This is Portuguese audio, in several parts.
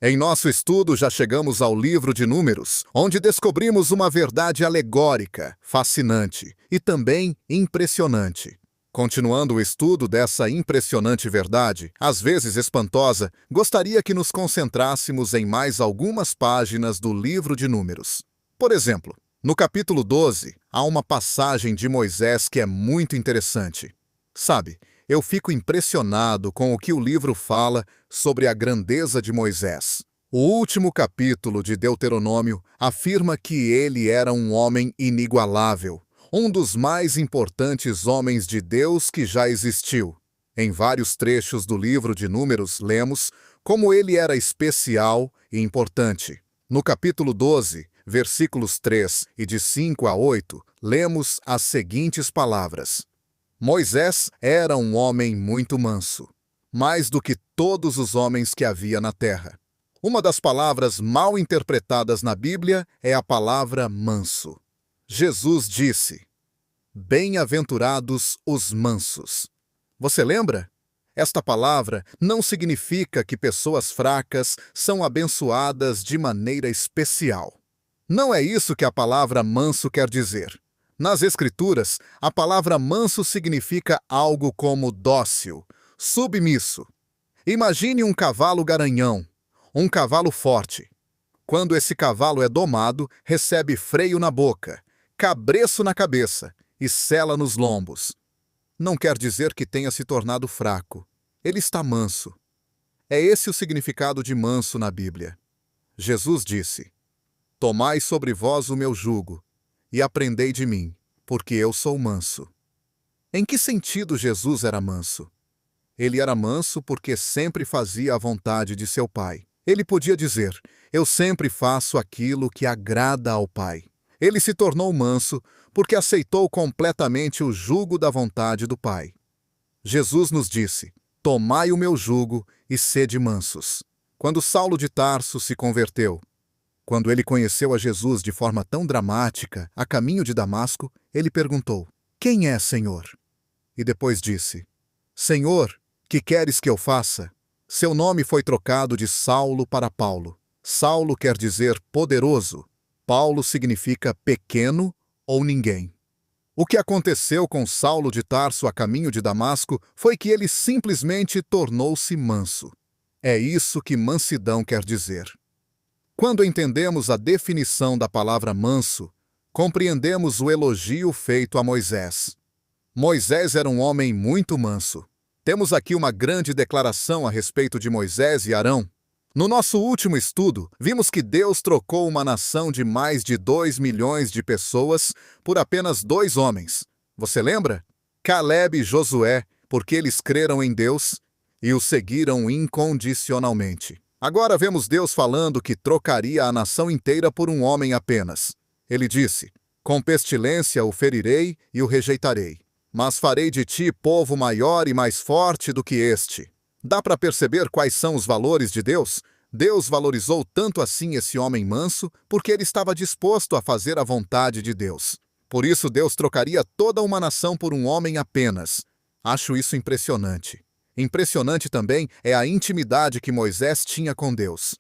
Em nosso estudo, já chegamos ao livro de Números, onde descobrimos uma verdade alegórica, fascinante e também impressionante. Continuando o estudo dessa impressionante verdade, às vezes espantosa, gostaria que nos concentrássemos em mais algumas páginas do livro de Números. Por exemplo, no capítulo 12, há uma passagem de Moisés que é muito interessante. Sabe, eu fico impressionado com o que o livro fala sobre a grandeza de Moisés. O último capítulo de Deuteronômio afirma que ele era um homem inigualável, um dos mais importantes homens de Deus que já existiu. Em vários trechos do livro de Números, lemos como ele era especial e importante. No capítulo 12, versículos 3 e de 5 a 8, lemos as seguintes palavras: Moisés era um homem muito manso, mais do que todos os homens que havia na terra. Uma das palavras mal interpretadas na Bíblia é a palavra manso. Jesus disse: "Bem-aventurados os mansos." Você lembra? Esta palavra não significa que pessoas fracas são abençoadas de maneira especial. Não é isso que a palavra manso quer dizer. Nas Escrituras, a palavra manso significa algo como dócil, submisso. Imagine um cavalo garanhão, um cavalo forte. Quando esse cavalo é domado, recebe freio na boca, cabreço na cabeça e sela nos lombos. Não quer dizer que tenha se tornado fraco. Ele está manso. É esse o significado de manso na Bíblia. Jesus disse: "Tomai sobre vós o meu jugo e aprendei de mim, porque eu sou manso." Em que sentido Jesus era manso? Ele era manso porque sempre fazia a vontade de seu Pai. Ele podia dizer: "Eu sempre faço aquilo que agrada ao Pai." Ele se tornou manso porque aceitou completamente o jugo da vontade do Pai. Jesus nos disse: "Tomai o meu jugo e sede mansos." Quando Saulo de Tarso se converteu, quando ele conheceu a Jesus de forma tão dramática, a caminho de Damasco, ele perguntou: "Quem é, Senhor?" E depois disse: "Senhor, que queres que eu faça?" Seu nome foi trocado de Saulo para Paulo. Saulo quer dizer poderoso. Paulo significa pequeno ou ninguém. O que aconteceu com Saulo de Tarso a caminho de Damasco foi que ele simplesmente tornou-se manso. É isso que mansidão quer dizer. Quando entendemos a definição da palavra manso, compreendemos o elogio feito a Moisés. Moisés era um homem muito manso. Temos aqui uma grande declaração a respeito de Moisés e Arão. No nosso último estudo, vimos que Deus trocou uma nação de mais de 2 milhões de pessoas por apenas 2 homens. Você lembra? Caleb e Josué, porque eles creram em Deus e o seguiram incondicionalmente. Agora vemos Deus falando que trocaria a nação inteira por um homem apenas. Ele disse: "Com pestilência o ferirei e o rejeitarei, mas farei de ti povo maior e mais forte do que este." Dá para perceber quais são os valores de Deus? Deus valorizou tanto assim esse homem manso porque ele estava disposto a fazer a vontade de Deus. Por isso Deus trocaria toda uma nação por um homem apenas. Acho isso impressionante. Impressionante também é a intimidade que Moisés tinha com Deus.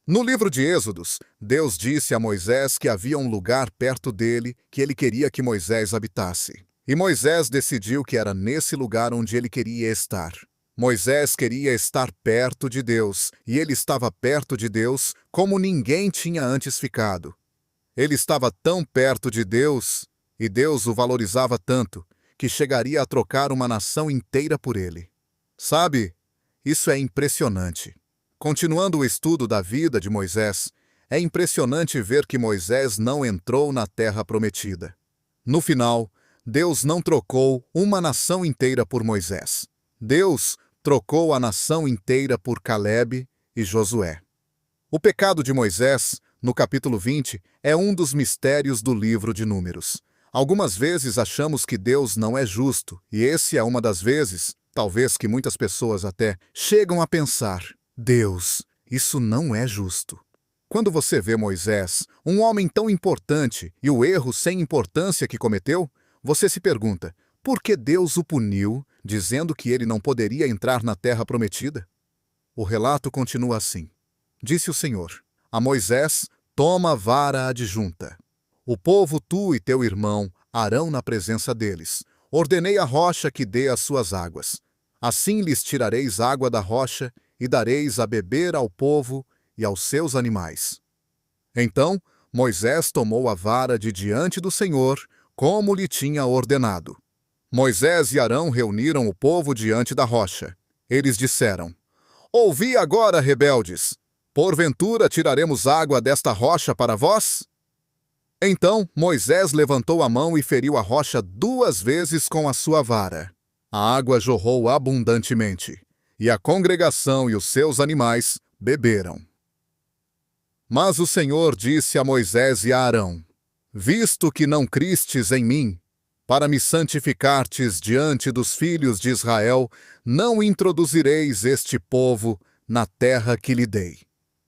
No livro de Êxodos, Deus disse a Moisés que havia um lugar perto dele que ele queria que Moisés habitasse. E Moisés decidiu que era nesse lugar onde ele queria estar. Moisés queria estar perto de Deus, e ele estava perto de Deus como ninguém tinha antes ficado. Ele estava tão perto de Deus, e Deus o valorizava tanto, que chegaria a trocar uma nação inteira por ele. Sabe, isso é impressionante. Continuando o estudo da vida de Moisés, é impressionante ver que Moisés não entrou na terra prometida. No final, Deus não trocou uma nação inteira por Moisés. Deus trocou a nação inteira por Caleb e Josué. O pecado de Moisés, no capítulo 20, é um dos mistérios do livro de Números. Algumas vezes achamos que Deus não é justo, e esse é uma das vezes, talvez que muitas pessoas até chegam a pensar: Deus, isso não é justo. Quando você vê Moisés, um homem tão importante, e o erro sem importância que cometeu, você se pergunta: por que Deus o puniu, dizendo que ele não poderia entrar na terra prometida? O relato continua assim. Disse o Senhor a Moisés: toma a vara adjunta. O povo, tu e teu irmão, Arão na presença deles. Ordenei a rocha que dê as suas águas. Assim lhes tirareis água da rocha e dareis a beber ao povo e aos seus animais. Então Moisés tomou a vara de diante do Senhor, como lhe tinha ordenado. Moisés e Arão reuniram o povo diante da rocha. Eles disseram: ouvi agora, rebeldes! Porventura tiraremos água desta rocha para vós? Então Moisés levantou a mão e feriu a rocha 2 vezes com a sua vara. A água jorrou abundantemente, e a congregação e os seus animais beberam. Mas o Senhor disse a Moisés e a Arão: visto que não cristes em mim, para me santificartes diante dos filhos de Israel, não introduzireis este povo na terra que lhe dei.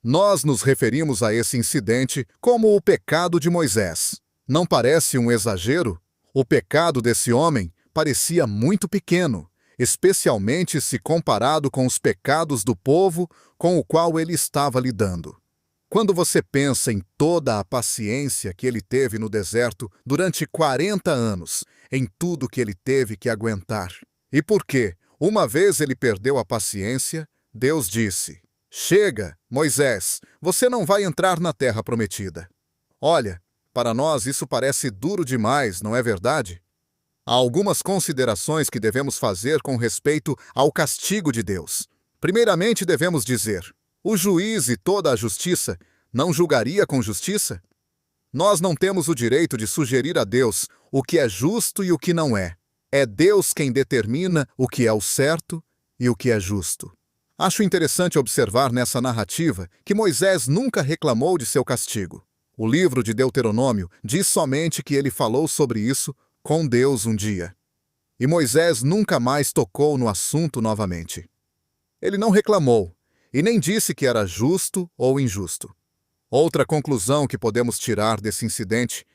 Nós nos referimos a esse incidente como o pecado de Moisés. Não parece um exagero? O pecado desse homem parecia muito pequeno, especialmente se comparado com os pecados do povo com o qual ele estava lidando. Quando você pensa em toda a paciência que ele teve no deserto durante 40 anos, em tudo que ele teve que aguentar. E porque, uma vez ele perdeu a paciência, Deus disse: chega, Moisés, você não vai entrar na terra prometida. Olha, para nós isso parece duro demais, não é verdade? Há algumas considerações que devemos fazer com respeito ao castigo de Deus. Primeiramente, devemos dizer: o juiz e toda a justiça não julgaria com justiça? Nós não temos o direito de sugerir a Deus o que é justo e o que não é. É Deus quem determina o que é o certo e o que é justo. Acho interessante observar nessa narrativa que Moisés nunca reclamou de seu castigo. O livro de Deuteronômio diz somente que ele falou sobre isso com Deus um dia. E Moisés nunca mais tocou no assunto novamente. Ele não reclamou e nem disse que era justo ou injusto. Outra conclusão que podemos tirar desse incidente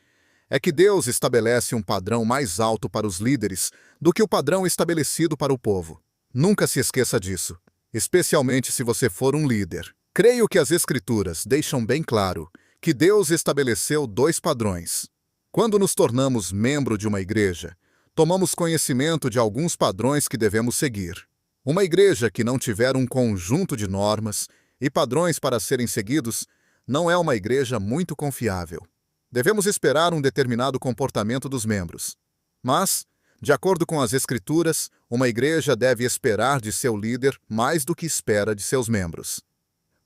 é que Deus estabelece um padrão mais alto para os líderes do que o padrão estabelecido para o povo. Nunca se esqueça disso, especialmente se você for um líder. Creio que as Escrituras deixam bem claro que Deus estabeleceu 2 padrões. Quando nos tornamos membro de uma igreja, tomamos conhecimento de alguns padrões que devemos seguir. Uma igreja que não tiver um conjunto de normas e padrões para serem seguidos não é uma igreja muito confiável. Devemos esperar um determinado comportamento dos membros. Mas, de acordo com as Escrituras, uma igreja deve esperar de seu líder mais do que espera de seus membros.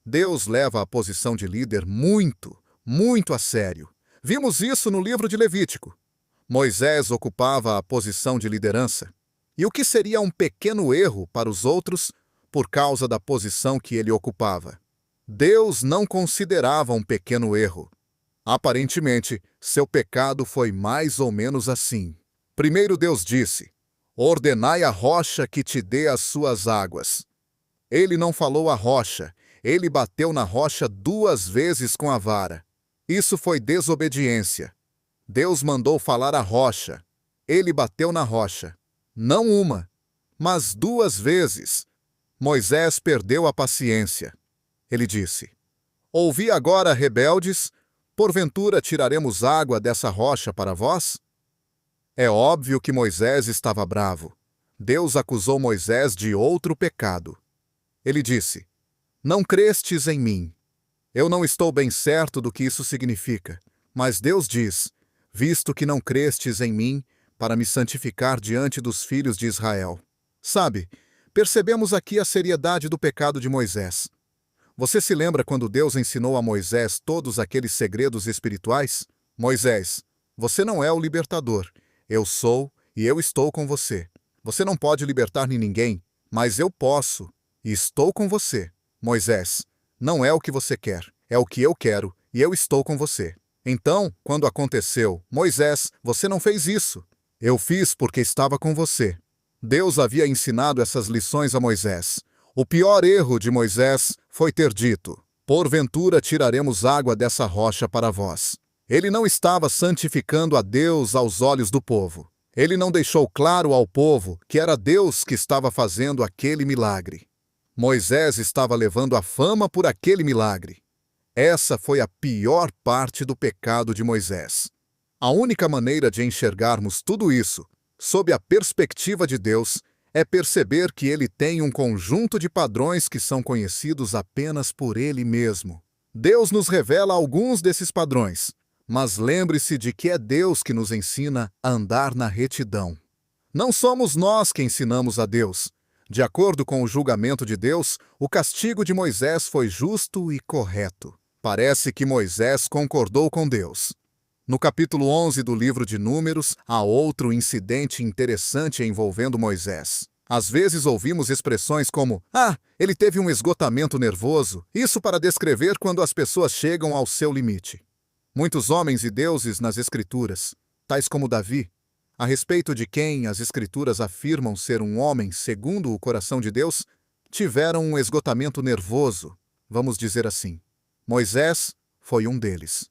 Deus leva a posição de líder muito, muito a sério. Vimos isso no livro de Levítico. Moisés ocupava a posição de liderança. E o que seria um pequeno erro para os outros por causa da posição que ele ocupava? Deus não considerava um pequeno erro. Aparentemente, seu pecado foi mais ou menos assim. Primeiro Deus disse: ordenai a rocha que te dê as suas águas. Ele não falou a rocha, ele bateu na rocha 2 vezes com a vara. Isso foi desobediência. Deus mandou falar a rocha. Ele bateu na rocha. Não uma, mas 2 vezes. Moisés perdeu a paciência. Ele disse: ouvi agora, rebeldes, porventura tiraremos água dessa rocha para vós? É óbvio que Moisés estava bravo. Deus acusou Moisés de outro pecado. Ele disse: não crestes em mim. Eu não estou bem certo do que isso significa, mas Deus diz: visto que não crestes em mim, para me santificar diante dos filhos de Israel. Sabe, percebemos aqui a seriedade do pecado de Moisés. Você se lembra quando Deus ensinou a Moisés todos aqueles segredos espirituais? Moisés, você não é o libertador. Eu sou e eu estou com você. Você não pode libertar ninguém, mas eu posso e estou com você. Moisés, não é o que você quer, é o que eu quero e eu estou com você. Então, quando aconteceu, Moisés, você não fez isso. Eu fiz porque estava com você. Deus havia ensinado essas lições a Moisés. O pior erro de Moisés foi ter dito: porventura tiraremos água dessa rocha para vós. Ele não estava santificando a Deus aos olhos do povo. Ele não deixou claro ao povo que era Deus que estava fazendo aquele milagre. Moisés estava levando a fama por aquele milagre. Essa foi a pior parte do pecado de Moisés. A única maneira de enxergarmos tudo isso, sob a perspectiva de Deus, é perceber que ele tem um conjunto de padrões que são conhecidos apenas por ele mesmo. Deus nos revela alguns desses padrões, mas lembre-se de que é Deus que nos ensina a andar na retidão. Não somos nós que ensinamos a Deus. De acordo com o julgamento de Deus, o castigo de Moisés foi justo e correto. Parece que Moisés concordou com Deus. No capítulo 11 do livro de Números, há outro incidente interessante envolvendo Moisés. Às vezes ouvimos expressões como ele teve um esgotamento nervoso, isso para descrever quando as pessoas chegam ao seu limite. Muitos homens e deuses nas Escrituras, tais como Davi, a respeito de quem as Escrituras afirmam ser um homem segundo o coração de Deus, tiveram um esgotamento nervoso, vamos dizer assim. Moisés foi um deles.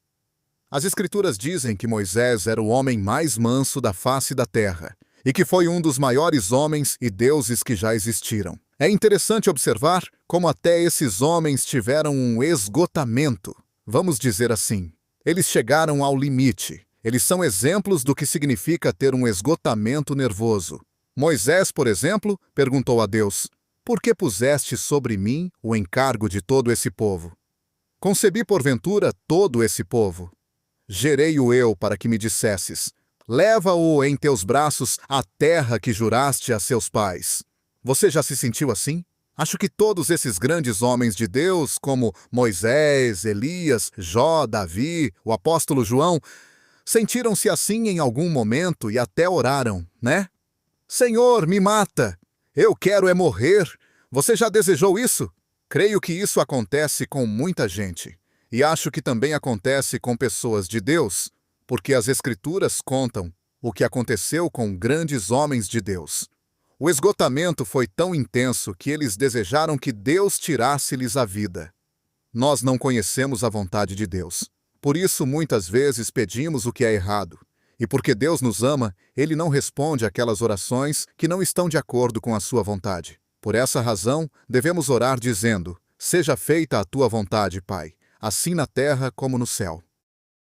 As Escrituras dizem que Moisés era o homem mais manso da face da terra e que foi um dos maiores homens e deuses que já existiram. É interessante observar como até esses homens tiveram um esgotamento, vamos dizer assim. Eles chegaram ao limite. Eles são exemplos do que significa ter um esgotamento nervoso. Moisés, por exemplo, perguntou a Deus: "Por que puseste sobre mim o encargo de todo esse povo? Concebi porventura todo esse povo? Gerei-o eu para que me dissesses: leva-o em teus braços à terra que juraste a seus pais." Você já se sentiu assim? Acho que todos esses grandes homens de Deus, como Moisés, Elias, Jó, Davi, o apóstolo João, sentiram-se assim em algum momento e até oraram, né? "Senhor, me mata! Eu quero é morrer!" Você já desejou isso? Creio que isso acontece com muita gente. E acho que também acontece com pessoas de Deus, porque as Escrituras contam o que aconteceu com grandes homens de Deus. O esgotamento foi tão intenso que eles desejaram que Deus tirasse-lhes a vida. Nós não conhecemos a vontade de Deus. Por isso, muitas vezes pedimos o que é errado. E porque Deus nos ama, Ele não responde aquelas orações que não estão de acordo com a sua vontade. Por essa razão, devemos orar dizendo: "Seja feita a tua vontade, Pai, assim na terra como no céu."